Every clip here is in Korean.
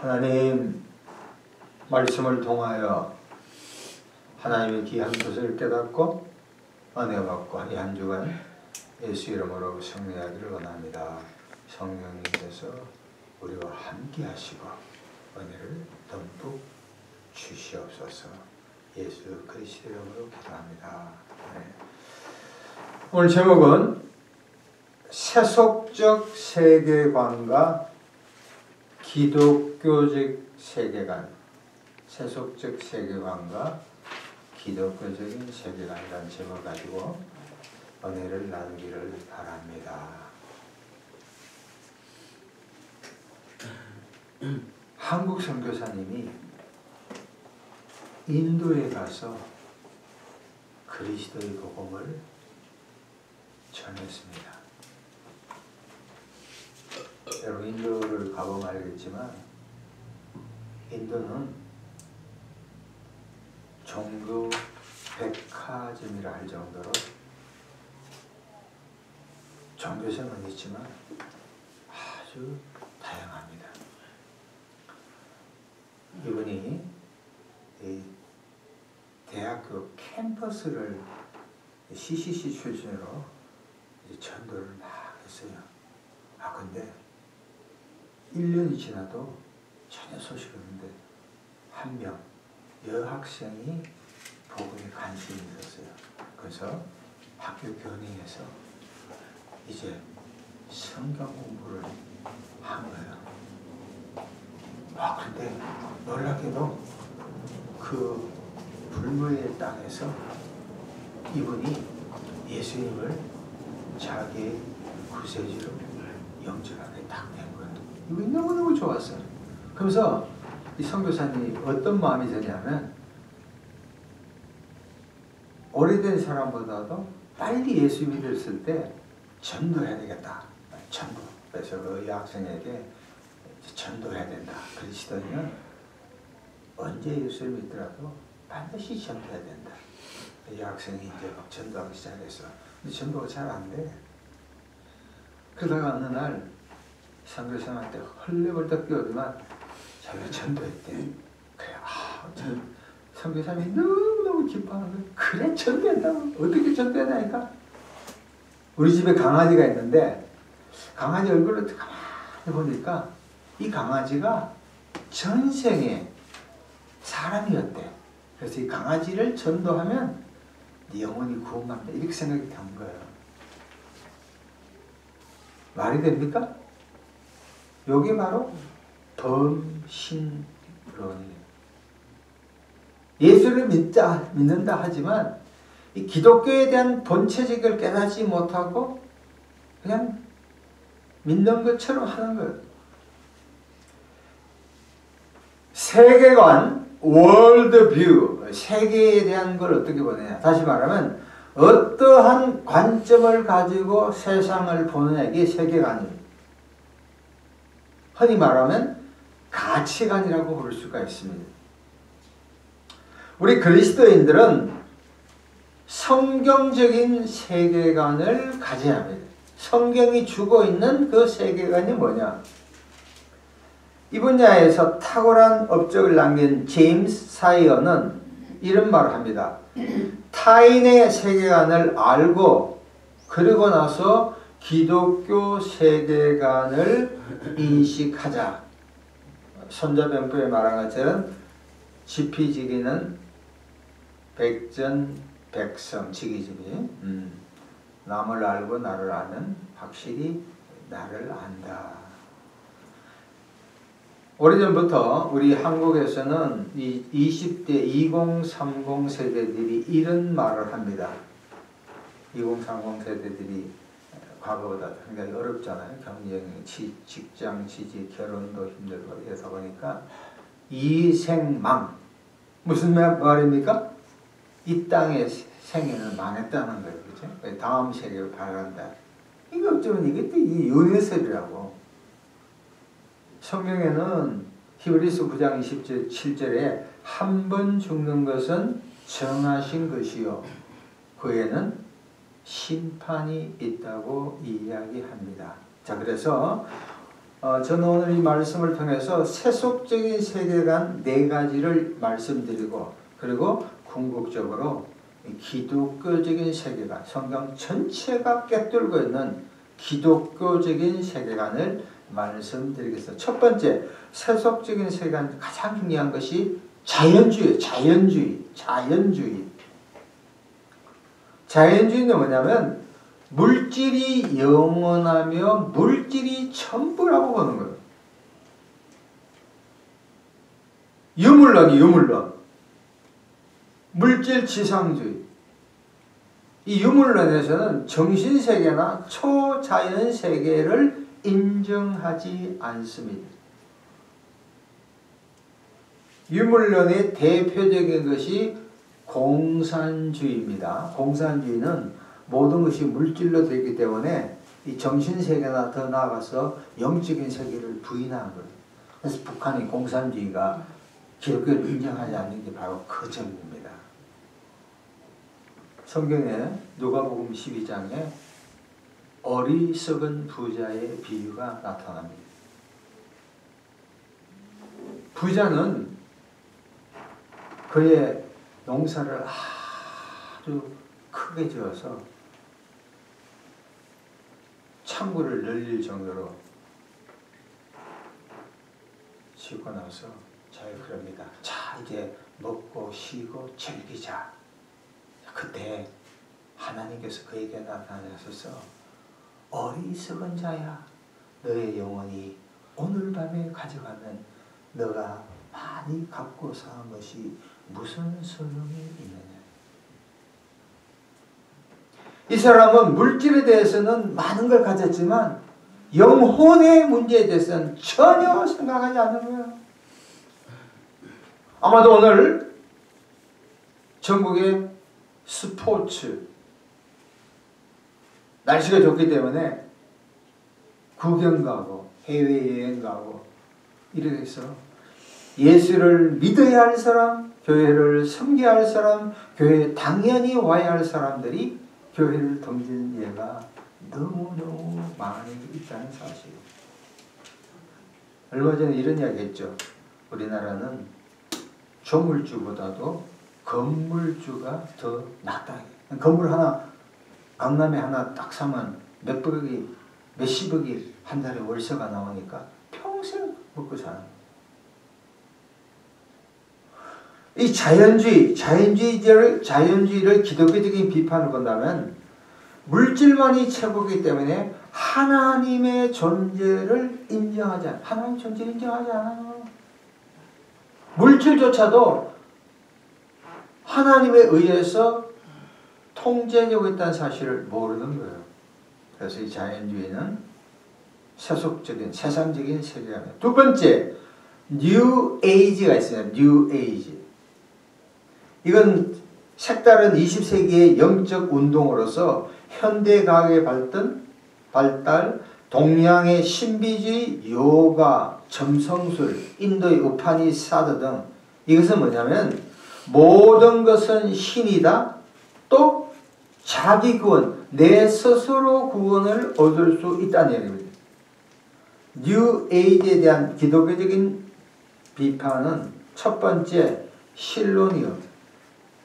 하나님 말씀을 통하여 하나님의 귀한 뜻을 깨닫고 은혜 받고 이 한 주간 예수 이름으로 승리하기를 원합니다. 성령님께서 우리와 함께 하시고 은혜를 듬뿍 주시옵소서. 예수 그리스도 이름으로 기도합니다. 오늘 제목은 세속적 세계관과 기독교적 세계관, 세속적 세계관과 기독교적인 세계관이라는 제목을 가지고 은혜를 나누기를 바랍니다. 한국 선교사님이 인도에 가서 그리스도의 복음을 전했습니다. 여러분 인도를 가보면 알겠지만 인도는 종교 백화점이라 할 정도로 종교성은 있지만 아주 다양합니다. 이분이 이 대학교 캠퍼스를 CCC 출신으로 전도를 막 했어요. 근데 1년이 지나도 전혀 소식이 없는데 한 명 여학생이 복음에 관심이 있었어요. 그래서 학교 견인해서 이제 성경 공부를 한 거예요. 근데 놀랍게도 그 불모의 땅에서 이분이 예수님을 자기의 구세주로 영접하게 딱 된 거예요. 이거 너무너무 좋았어요. 그러면서 이 선교사님이 어떤 마음이 드냐면 오래된 사람보다도 빨리 예수 믿었을 때 전도해야 되겠다. 전도. 그래서 그 여학생에게 전도해야 된다. 그리스도인은 언제 예수를 믿더라도 반드시 전도해야 된다. 이 여학생이 이제 막 전도하기 시작했어. 근데 전도가 잘 안 돼. 그러다가 어느 날 선교사님한테 헐레벌떡 뛰어오더만 자기가 전도했대. 그래, 선교사님이 너무너무 기뻐하는 거야. 그래, 전도했다고? 어떻게 전도했나니까? 우리 집에 강아지가 있는데 강아지 얼굴을 가만히 보니까 이 강아지가 전생에 사람이었대. 그래서 이 강아지를 전도하면 네 영혼이 구원받는다. 이렇게 생각이 든 거예요. 말이 됩니까? 요게 바로 범신론이에요. 예수를 믿는다 하지만 이 기독교에 대한 본체적을 깨닫지 못하고 그냥 믿는 것처럼 하는 거예요. 세계관, 월드뷰, 세계에 대한 걸 어떻게 보느냐. 다시 말하면 어떠한 관점을 가지고 세상을 보느냐. 이게 세계관입니다. 흔히 말하면 가치관이라고 부를 수가 있습니다. 우리 그리스도인들은 성경적인 세계관을 가져야 합니다. 성경이 주고 있는 그 세계관이 뭐냐? 이 분야에서 탁월한 업적을 남긴 제임스 사이어는 이런 말을 합니다. 타인의 세계관을 알고 그리고 나서 기독교 세계관을 인식하자. 손자병법에 말한 것처럼 지피지기는 백전백성, 남을 알고 나를 아는 확실히 나를 안다. 오래전부터 우리 한국에서는 이 20대 2030 세대들이 이런 말을 합니다. 2030 세대들이 과거보다 굉장히 어렵잖아요. 경쟁, 직장, 취직, 결혼도 힘들고 이러다 보니까 이생망. 무슨 말입니까? 이 땅의 생애는 망했다는 거예요. 그렇죠? 다음 세계를 바란다. 이거 어쩌면 이것도 이 윤회설이라고. 성경에는 히브리서 9장 27절에 한 번 죽는 것은 정하신 것이요 그에는 심판이 있다고 이야기합니다. 자, 그래서 저는 오늘 이 말씀을 통해서 세속적인 세계관 4가지를 말씀드리고, 그리고 궁극적으로 기독교적인 세계관, 성경 전체가 꿰뚫고 있는 기독교적인 세계관을 말씀드리겠습니다. 첫 번째, 세속적인 세계관 가장 중요한 것이 자연주의. 자연주의는 뭐냐면 물질이 영원하며 물질이 전부라고 보는 거예요. 유물론. 물질 지상주의. 이 유물론에서는 정신세계나 초자연세계를 인정하지 않습니다. 유물론의 대표적인 것이 공산주의입니다. 공산주의는 모든 것이 물질로 되기 때문에 이 정신세계나 더 나아가서 영적인 세계를 부인하는 거예요. 그래서 북한의 공산주의가 기독교를 인정하지 않는 게 바로 그 점입니다. 성경에 누가복음 12장에 어리석은 부자의 비유가 나타납니다. 부자는 그의 농사를 아주 크게 지어서 창고를 늘릴 정도로 짓고 나서 잘 그럽니다. 자, 이제 먹고 쉬고 즐기자. 그때 하나님께서 그에게 나타나셔서 어리석은 자야, 너의 영혼이 오늘 밤에 가져가면 너가 많이 갖고 사는 것이 무슨 소용이 있느냐. 이 사람은 물질에 대해서는 많은 걸 가졌지만 영혼의 문제에 대해서는 전혀 생각하지 않는 거예요. 아마도 오늘 전국의 스포츠, 날씨가 좋기 때문에 구경 가고 해외여행 가고 이렇게 해서 예수를 믿어야 할 사람, 교회를 섬겨야 할 사람, 교회에 당연히 와야 할 사람들이 교회를 등지는 예가 너무너무 많이 있다는 사실. 얼마 전에 이런 이야기 했죠. 우리나라는 조물주보다도 건물주가 더 낫다. 건물 하나, 강남에 하나 딱 사면 몇십억이 한 달에 월세가 나오니까 평생 먹고 사는 거예요. 이 자연주의를 기독교적인 비판을 본다면 물질만이 최고이기 때문에 하나님의 존재를 인정하지 않아요. 하나님 존재를 인정하지 않아요. 물질조차도 하나님에 의해서 통제되고 있다는 사실을 모르는 거예요. 그래서 이 자연주의는 세속적인, 세상적인 세계관이에요. 두 번째, 뉴 에이지가 있어요. 뉴 에이지. 이건 색다른 20세기의 영적 운동으로서 현대과학의 발달, 동양의 신비주의, 요가, 점성술, 인도의 우파니사드 등, 이것은 뭐냐면 모든 것은 신이다. 또 자기 구원, 내 스스로 구원을 얻을 수 있다는 얘기입니다. 뉴 에이지에 대한 기독교적인 비판은 첫 번째, 신론이요.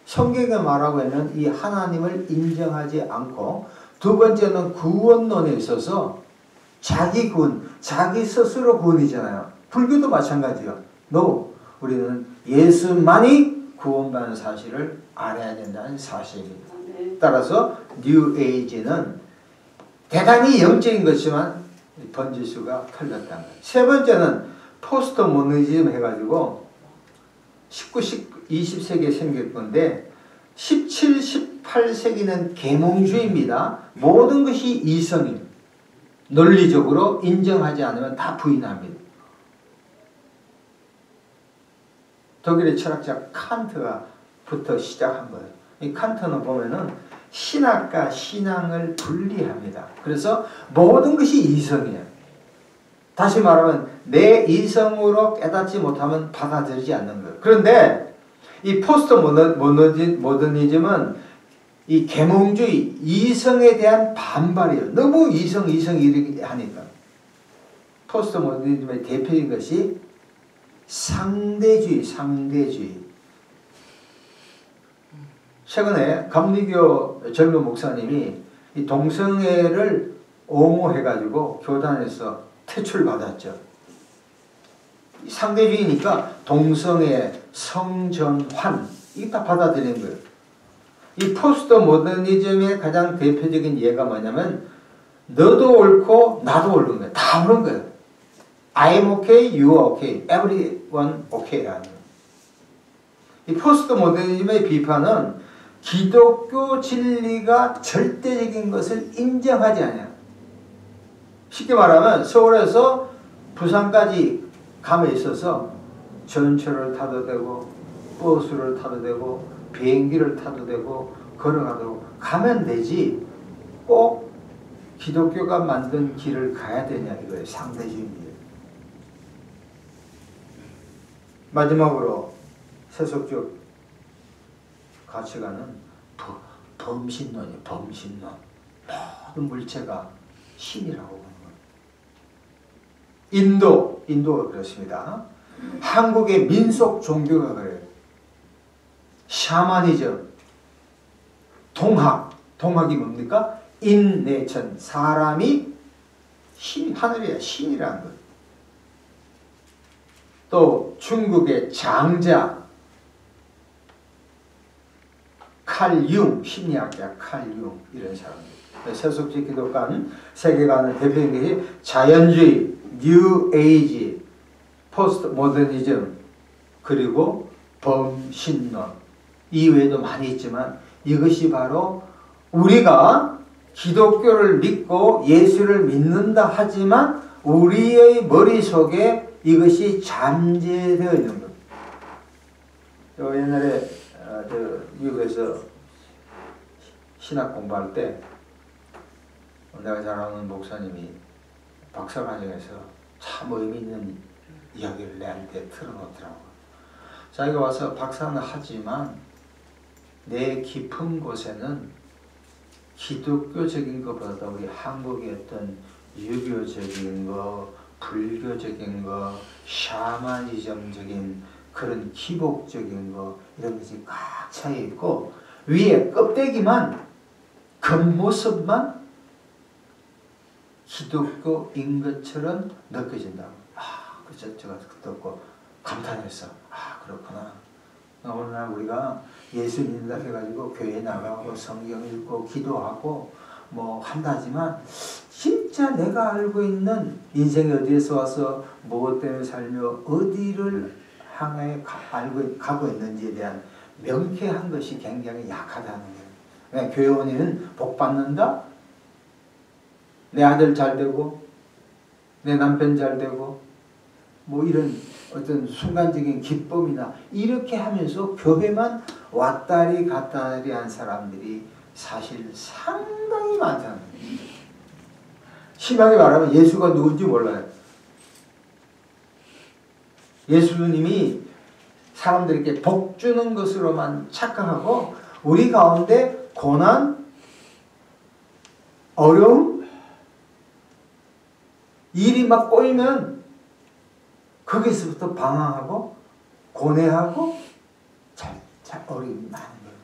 성경에 말하고 있는 이 하나님을 인정하지 않고, 두 번째는 구원론에 있어서 자기 구원, 자기 스스로 구원이잖아요. 불교도 마찬가지요. 우리는 예수만이 구원받는 사실을 알아야 된다는 사실입니다. 따라서 뉴 에이지는 대단히 영적인 것이지만 번지수가 틀렸다는 거예요. 세 번째는 포스트 모더니즘 해가지고 19, 20세기에 생길 건데 17, 18세기는 계몽주의입니다. 모든 것이 이성입니다. 논리적으로 인정하지 않으면 다 부인합니다. 독일의 철학자 칸트가부터 시작한 거예요. 이 칸트는 보면은 신학과 신앙을 분리합니다. 그래서 모든 것이 이성이에요. 다시 말하면 내 이성으로 깨닫지 못하면 받아들이지 않는 거예요. 그런데 이 포스트 모더니즘은 이 계몽주의, 이성에 대한 반발이에요. 너무 이성 이렇게 하니까. 포스트 모더니즘의 대표인 것이 상대주의. 최근에 감리교 젊은 목사님이 이 동성애를 옹호해가지고 교단에서 퇴출받았죠. 상대주의니까 동성애, 성전환 이게 다 받아들이는 거예요. 이 포스트 모더니즘의 가장 대표적인 예가 뭐냐면 너도 옳고 나도 옳은 거예요. 다 옳은 거예요. I'm okay, you are okay, everyone okay라는 거예요. 이 포스트 모더니즘의 비판은 기독교 진리가 절대적인 것을 인정하지 않아요. 쉽게 말하면 서울에서 부산까지 감에 있어서 전철을 타도 되고 버스를 타도 되고 비행기를 타도 되고 걸어가도 가면 되지 꼭 기독교가 만든 길을 가야 되냐 이거예요. 상대주의입니다. 마지막으로 세속적 가치관은 범신론이에요. 범신론. 모든 물체가 신이라고 보는 거예요. 인도가 그렇습니다. 한국의 민속 종교가 그래요. 샤머니즘, 동학이 뭡니까? 인내천, 사람이 신, 하늘이야 신이라는 거예요. 또 중국의 장자, 칼융, 심리학자 칼융 이런 사람들. 세속적 기독관 세계관의 대표적인 것이 자연주의, 뉴 에이지, 포스트 모더니즘, 그리고 범신론. 이외에도 많이 있지만 이것이 바로 우리가 기독교를 믿고 예수를 믿는다 하지만 우리의 머릿속에 이것이 잠재되어 있는 것. 옛날에 미국에서 신학 공부할 때 내가 잘 아는 목사님이 박사과정에서 참 의미 있는 이야기를 내한테 틀어놓더라고요. 자기가 와서 박사는 하지만 내 깊은 곳에는 기독교적인 것보다 우리 한국의 어떤 유교적인 거, 불교적인 거, 샤머니즘적인 그런 기복적인 거 이런 것이 꽉 차 있고 위에 껍데기만 겉모습만 기독교인 것처럼 느껴진다고. 그래서 제가 듣고 감탄했어. 그렇구나. 오늘날 우리가 예수 믿는다 해가지고 교회 나가고 성경 읽고 기도하고 뭐 한다지만 진짜 내가 알고 있는 인생이 어디에서 와서 무엇 때문에 살며 어디를 향해 가고 있는지에 대한 명쾌한 것이 굉장히 약하다는 거예요. 교회원이는 복 받는다? 내 아들 잘 되고 내 남편 잘 되고 뭐 이런 어떤 순간적인 기쁨이나 이렇게 하면서 교회만 왔다리 갔다리 한 사람들이 사실 상당히 많다는 거예요. 심하게 말하면 예수가 누군지 몰라요. 예수님이 사람들에게 복 주는 것으로만 착각하고 우리 가운데 고난, 어려움, 일이 막 꼬이면 거기서부터 방황하고 고뇌하고 잘 어려움이 많은 거예요.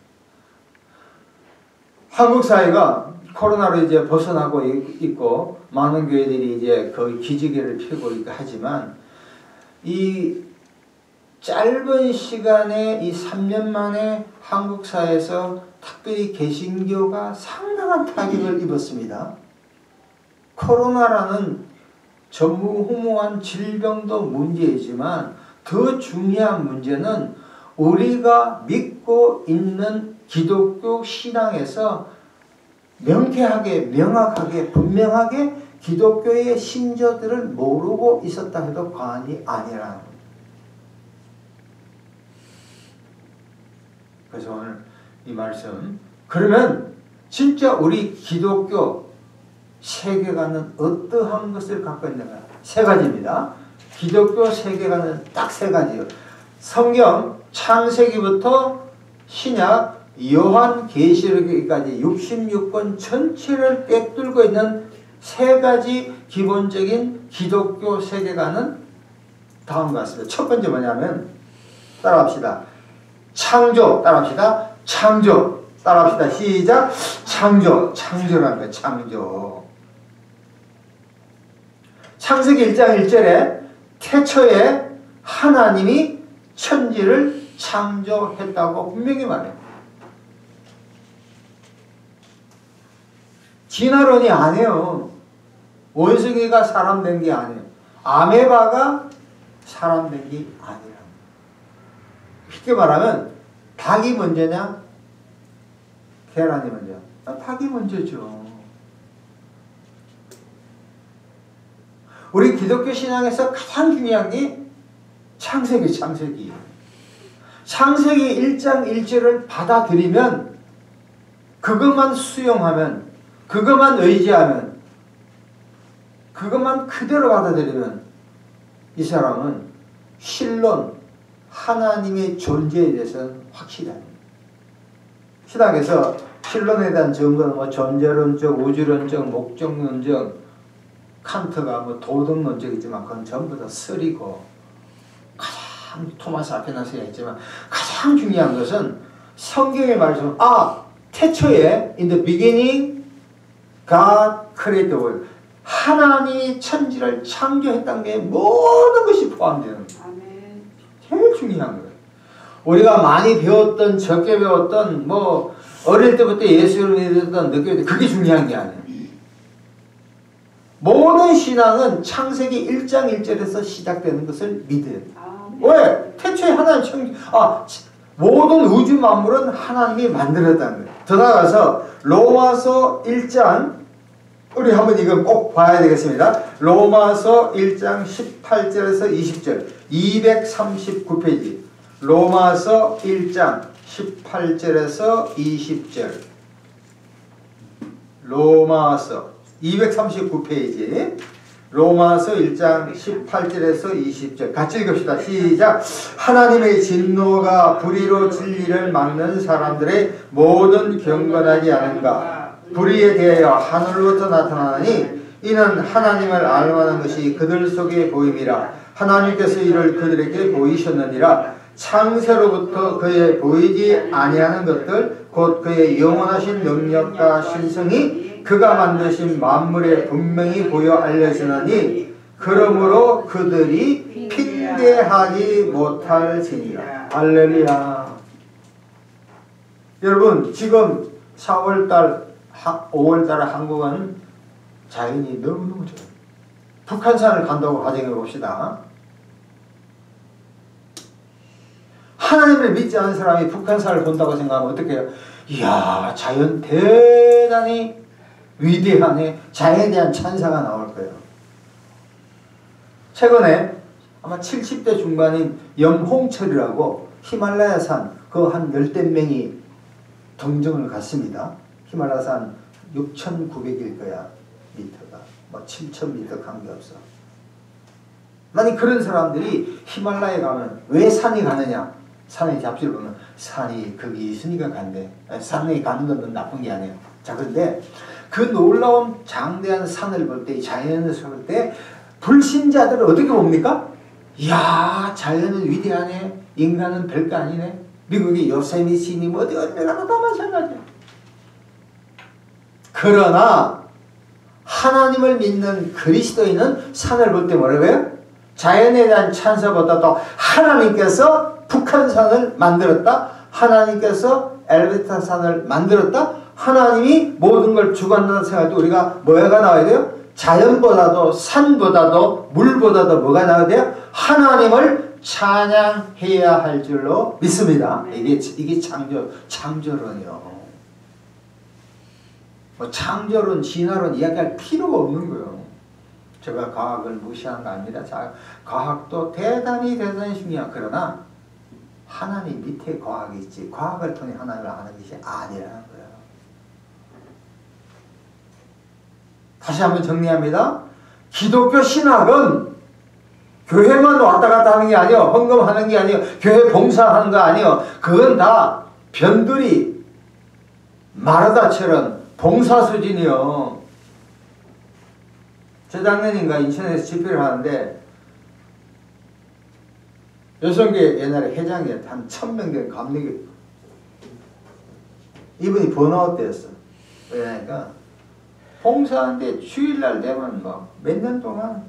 한국 사회가 코로나로 이제 벗어나고 있고 많은 교회들이 이제 거의 기지개를 펴고 있고 하지만 이 짧은 시간에 이 3년 만에 한국 사회에서 특별히 개신교가 상당한 타격을 입었습니다. 코로나라는 전무후무한 질병도 문제이지만 더 중요한 문제는 우리가 믿고 있는 기독교 신앙에서 명쾌하게 명확하게 분명하게 기독교의 신조들을 모르고 있었다 해도 과언이 아니라는 거예요. 그래서 오늘 이 말씀 그러면 진짜 우리 기독교 세계관은 어떠한 것을 갖고 있는가? 세 가지입니다. 기독교 세계관은 딱 세 가지예요. 성경 창세기부터 신약 요한계시록까지 66권 전체를 꿰뚫고 있는 세 가지 기본적인 기독교 세계관은 다음과 같습니다. 첫 번째 뭐냐면 따라합시다. 창조. 따라합시다. 창조. 따라합시다. 시작. 창조. 창조라는 거예요. 창조. 창세기 1장 1절에 태초에 하나님이 천지를 창조했다고 분명히 말해요. 진화론이 아니에요. 원숭이가 사람 된 게 아니에요. 아메바가 사람 된 게 아니라. 쉽게 말하면 닭이 먼저냐? 계란이 먼저? 닭이 먼저죠. 우리 기독교 신앙에서 가장 중요한 게 창세기. 창세기 1장 1절을 받아들이면, 그것만 수용하면, 그것만 의지하면, 그것만 그대로 받아들이면 이 사람은 신론, 하나님의 존재에 대해서는 확실합니다. 신학에서 신론에 대한 증거는 뭐 존재론적, 우주론적, 목적론적, 칸트가 뭐 도덕론적이지만 그건 전부 다 쓰리고, 가장 토마스 아퀴나스가 있지만 가장 중요한 것은 성경의 말씀, 태초에 in the beginning God created the world. 하나님이 천지를 창조했다는 게 모든 것이 포함되는 거예요. 제일 중요한 거예요. 우리가 많이 배웠던, 적게 배웠던, 뭐 어릴 때부터 예수를 믿었던, 늦게 믿었던, 그게 중요한 게 아니에요. 모든 신앙은 창세기 1장 1절에서 시작되는 것을 믿어요. 왜? 태초에 하나님 모든 우주 만물은 하나님이 만들었다는 거예요. 더 나아가서 로마서 1장, 우리 한번 이거 꼭 봐야 되겠습니다. 로마서 1장 18절에서 20절, 239페이지. 로마서 1장 18절에서 20절. 로마서 239페이지. 로마서 1장 18절에서 20절. 같이 읽읍시다. 시작. 하나님의 진노가 불의로 진리를 막는 사람들의 모든 경건하지 않은가. 불의에 대하여 하늘로부터 나타나니 이는 하나님을 알만한 것이 그들 속에 보임이라. 하나님께서 이를 그들에게 보이셨느니라. 창세로부터 그의 보이지 아니하는 것들 곧 그의 영원하신 능력과 신성이 그가 만드신 만물에 분명히 보여 알려지나니 그러므로 그들이 핑계하지 못할지니라. 할렐루야. 여러분, 지금 4월달 5월달에 한국은 자연이 너무너무 좋아요. 북한산을 간다고 가정해 봅시다. 하나님을 믿지 않은 사람이 북한산을 본다고 생각하면 어떻게 해요? 이야, 자연 대단히 위대하네. 자연에 대한 찬사가 나올 거예요. 최근에 아마 70대 중반인 염홍철이라고 히말라야산 그 한 열댓 명이 동정을 갔습니다. 히말라야산 6,900일 거야, 미터가. 뭐 7,000m 관계없어. 만약 그런 사람들이 히말라야에 가면 왜 산이 가느냐? 산의 잡지를 보면 산이 거기 있으니까 간대. 산에 가는 건 나쁜 게 아니에요. 자, 그런데 그 놀라운 장대한 산을 볼 때, 자연을 볼 때 불신자들은 어떻게 봅니까? 이야, 자연은 위대하네. 인간은 별거 아니네. 미국의 요세미티니 뭐 어디 가나 다 마찬가지야. 그러나 하나님을 믿는 그리스도인은 산을 볼 때 뭐라고요? 자연에 대한 찬사보다도 하나님께서 북한산을 만들었다. 하나님께서 엘베타산을 만들었다. 하나님이 모든 걸 주관한다는 생각할 때 우리가 뭐가 나와야 돼요? 자연보다도 산보다도 물보다도 뭐가 나와야 돼요? 하나님을 찬양해야 할 줄로 믿습니다. 이게 창조론이요. 뭐 창조론, 진화론 이야기할 필요가 없는 거예요. 제가 과학을 무시하는 거 아닙니다. 과학도 대단히 중요한. 그러나 하나님 밑에 과학이 있지, 과학을 통해 하나님을 아는 것이 아니라는 거예요. 다시 한번 정리합니다. 기독교 신학은 교회만 왔다 갔다 하는 게 아니에요. 헌금하는 게 아니에요. 교회 봉사하는 거 아니에요. 그건 다 변두리 마르다처럼 봉사 수준이요. 재작년인가 인천에서 집회를 하는데 여성계 옛날에 회장이었 한 1000명 된 감리교 이분이 번아웃 되었어. 그러니까 봉사하는데 주일날 되면 막 몇 년 동안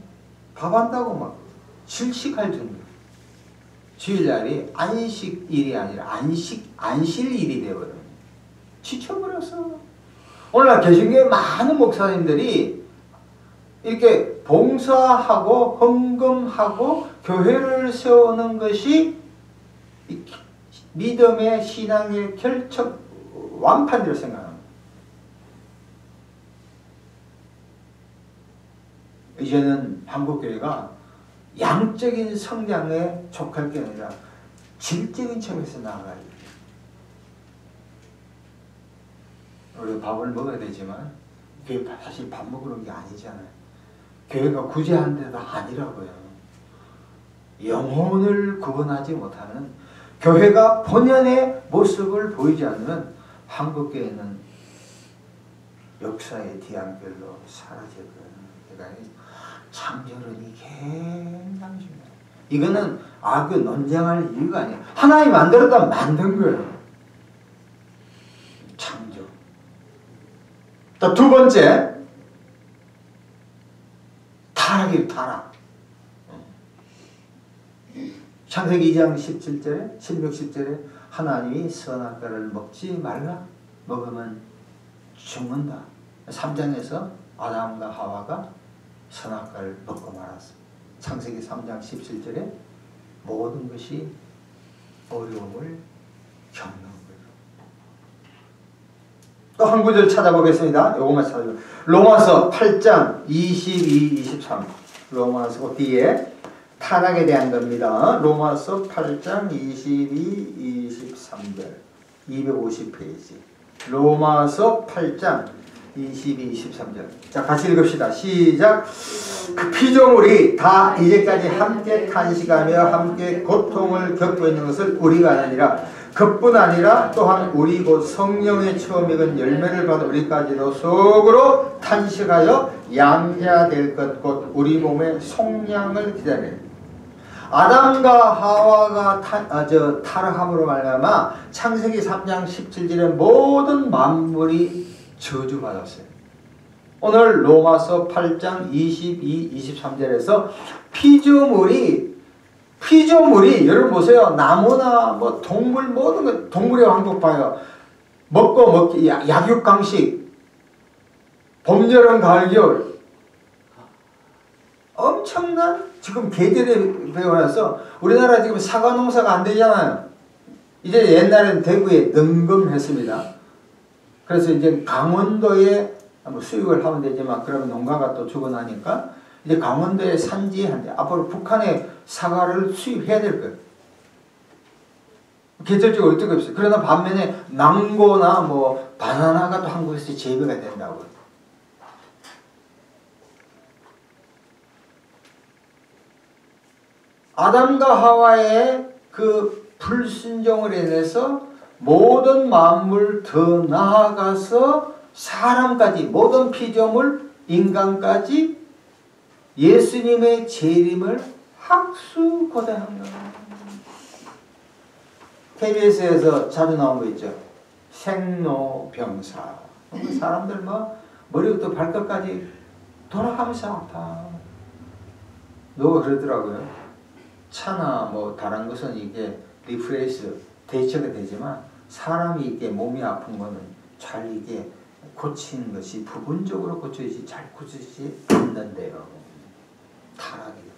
밥 한다고 막 질식할 정도. 주일날이 안식일이 아니라 안실일이 되어버려. 지쳐버렸어. 오늘날 개신교의 많은 목사님들이 이렇게 봉사하고 헌금하고 교회를 세우는 것이 믿음의 신앙의 결정 완판이라고 생각합니다. 이제는 한국교회가 양적인 성장에 족할 게 아니라 질적인 점에서 나아가야 돼요. 우리 밥을 먹어야 되지만 교회 사실 밥 먹으러 온 게 아니잖아요. 교회가 구제하는 데도 아니라고요. 영혼을 구원하지 못하는 교회가 본연의 모습을 보이지 않으면 한국교회는 역사의 뒤안길로 사라져버려요. 그러니까 창조론이 굉장히 중요해요. 이거는 그 논쟁할 이유가 아니에요. 하나님이 만들었다면 만든 거예요. 창조. 또 두 번째, 타락이에요. 타락. 창세기 2장 17절에 16, 17절에 하나님이 선악과를 먹지 말라. 먹으면 죽는다. 3장에서 아담과 하와가 선악과를 먹고 말았습니다. 창세기 3장 17절에 모든 것이 어려움을 겪는 거예요. 또 한 구절 찾아보겠습니다. 요것만 찾아보세요. 로마서 8장 22, 23. 로마서 뒤에 타락에 대한 겁니다. 로마서 8장 22, 23절 250페이지. 로마서 8장 22, 23절. 자, 같이 읽읍시다. 시작. 그 피조물이 다 이제까지 함께 탄식하며 함께 고통을 겪고 있는 것을 우리가 아니라 그뿐 아니라 또한 우리 곧 성령의 처음 익은 열매를 받은 우리까지도 속으로 탄식하여 양자될 것 곧 우리 몸의 속량을 기다려. 아담과 하와가 타락함으로 말미암아 창세기 3장 17절에 모든 만물이 저주받았어요. 오늘 로마서 8장 22, 23절에서 피조물이 여러분 보세요. 나무나 뭐 동물 모든 것 동물의 왕국 봐요. 먹기 약육강식 봄, 여름, 가을, 겨울 엄청난 지금 계절에 배워놔서 우리나라 지금 사과 농사가 안 되잖아요. 이제 옛날엔 대구에 능금했습니다. 그래서 이제 강원도에 수육을 하면 되지만 그러면 농가가 또 죽어나니까 이제 강원도에 산지에 한대 앞으로 북한에 사과를 수입해야 될 거예요. 계절적으로 어떻게 없어요. 그러나 반면에 망고나 뭐 바나나가 또 한국에서 재배가 된다고요. 아담과 하와의 그 불순종을 인해서 모든 만물 더 나아가서 사람까지 모든 피조물 인간까지 예수님의 재림을 학수고대한 거예요. KBS에서 자주 나온 거 있죠. 생로병사. 사람들 뭐 머리부터 발끝까지 돌아가면서 아파. 누가 그러더라고요. 차나 뭐 다른 것은 이게 리프레시 대처가 되지만 사람이 이게 몸이 아픈 거는 잘 이게 고치는 것이 부분적으로 고쳐지지 잘 고치지 않는데요. 타락이에요.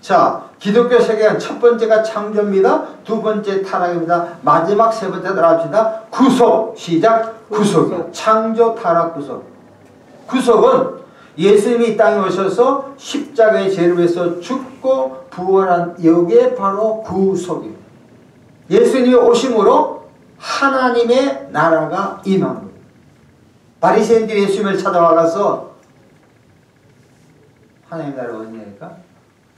자, 기독교 세계관 첫 번째가 창조입니다. 두 번째 타락입니다. 마지막 세 번째 들어갑시다. 구속. 시작. 구속. 창조, 타락, 구속. 구속은 예수님이 이 땅에 오셔서 십자가의 죄를 위해서 죽고 부활한 여기에 바로 구속입니다. 예수님이 오심으로 하나님의 나라가 임한 거예요. 바리새인들이 예수님을 찾아와서 하나님 나라가 어디냐니까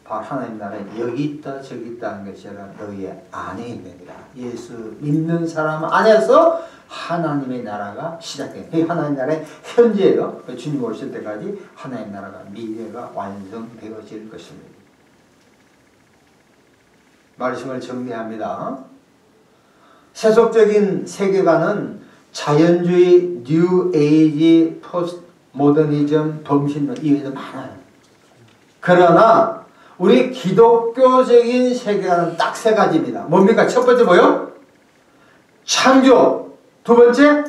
바로 하나님 나라는 여기 있다 저기 있다 하는 것이 아니라 너희 안에 있느니라. 예수 믿는 사람 안에서 하나님의 나라가 시작돼요. 이 하나님의 나라의 현재예요. 주님 오실 때까지 하나님의 나라가 미래가 완성되어질 것입니다. 말씀을 정리합니다. 세속적인 세계관은 자연주의, 뉴 에이지, 포스트 모더니즘, 범신론 이외에도 많아요. 그러나 우리 기독교적인 세계관은 딱 세 가지입니다. 뭡니까? 첫 번째 뭐요? 창조. 두 번째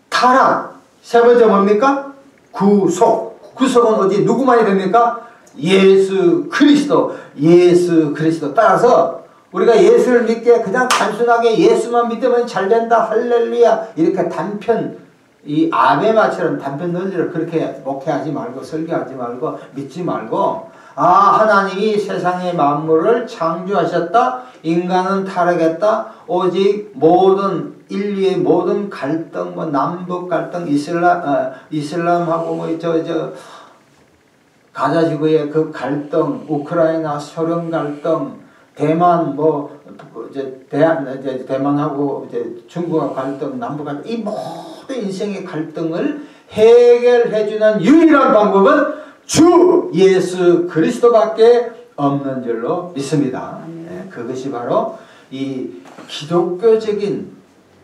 타락. 세 번째 뭡니까? 구속. 구속은 어디 누구만이 됩니까? 예수 그리스도. 예수 그리스도. 따라서 우리가 예수를 믿게 그냥 단순하게 예수만 믿으면 잘 된다 할렐루야 이렇게 단편 이 아베마처럼 단편 논리를 그렇게 목회하지 말고 설교하지 말고 믿지 말고 하나님이 세상의 만물을 창조하셨다. 인간은 타락했다. 오직 모든 인류의 모든 갈등, 뭐 남북 갈등, 이슬람하고 뭐 가자 지구의 그 갈등, 우크라이나 소련 갈등, 대만 대만하고 중국하고 갈등, 남북 갈등, 이 모든 인생의 갈등을 해결해주는 유일한 방법은 주 예수 그리스도밖에 없는 줄로 믿습니다. 네, 그것이 바로 이 기독교적인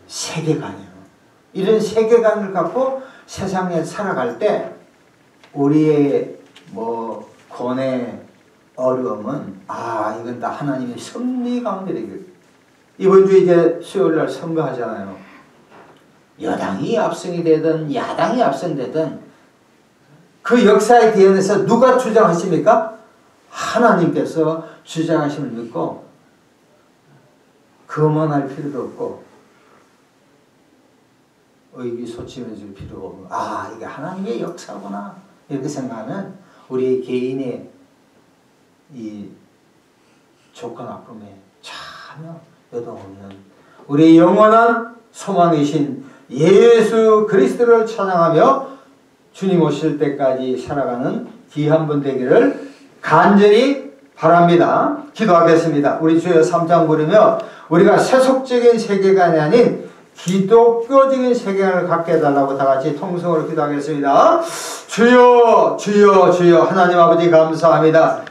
세계관이에요. 이런 세계관을 갖고 세상에 살아갈 때 우리의 고뇌, 어려움은 이건 다 하나님의 섭리 가운데 되겠. 이번 주에 이제 수요일날 선거하잖아요. 여당이 압승이 되든 야당이 압승되든 그 역사의 대연에서 누가 주장하십니까? 하나님께서 주장하심을 믿고 거만할 필요도 없고 의기소침해질 필요가 없고 이게 하나님의 역사구나 이렇게 생각하면 우리 개인의 이 조건 아픔에 전혀 여동 없는 우리 영원한 소망이신 예수 그리스도를 찬양하며 주님 오실 때까지 살아가는 귀한 분 되기를 간절히 바랍니다. 기도하겠습니다. 우리 주여 3장 부르며 우리가 세속적인 세계관이 아닌 기독교적인 세계관을 갖게 해달라고 다 같이 통성으로 기도하겠습니다. 주여 주여 주여 하나님 아버지 감사합니다.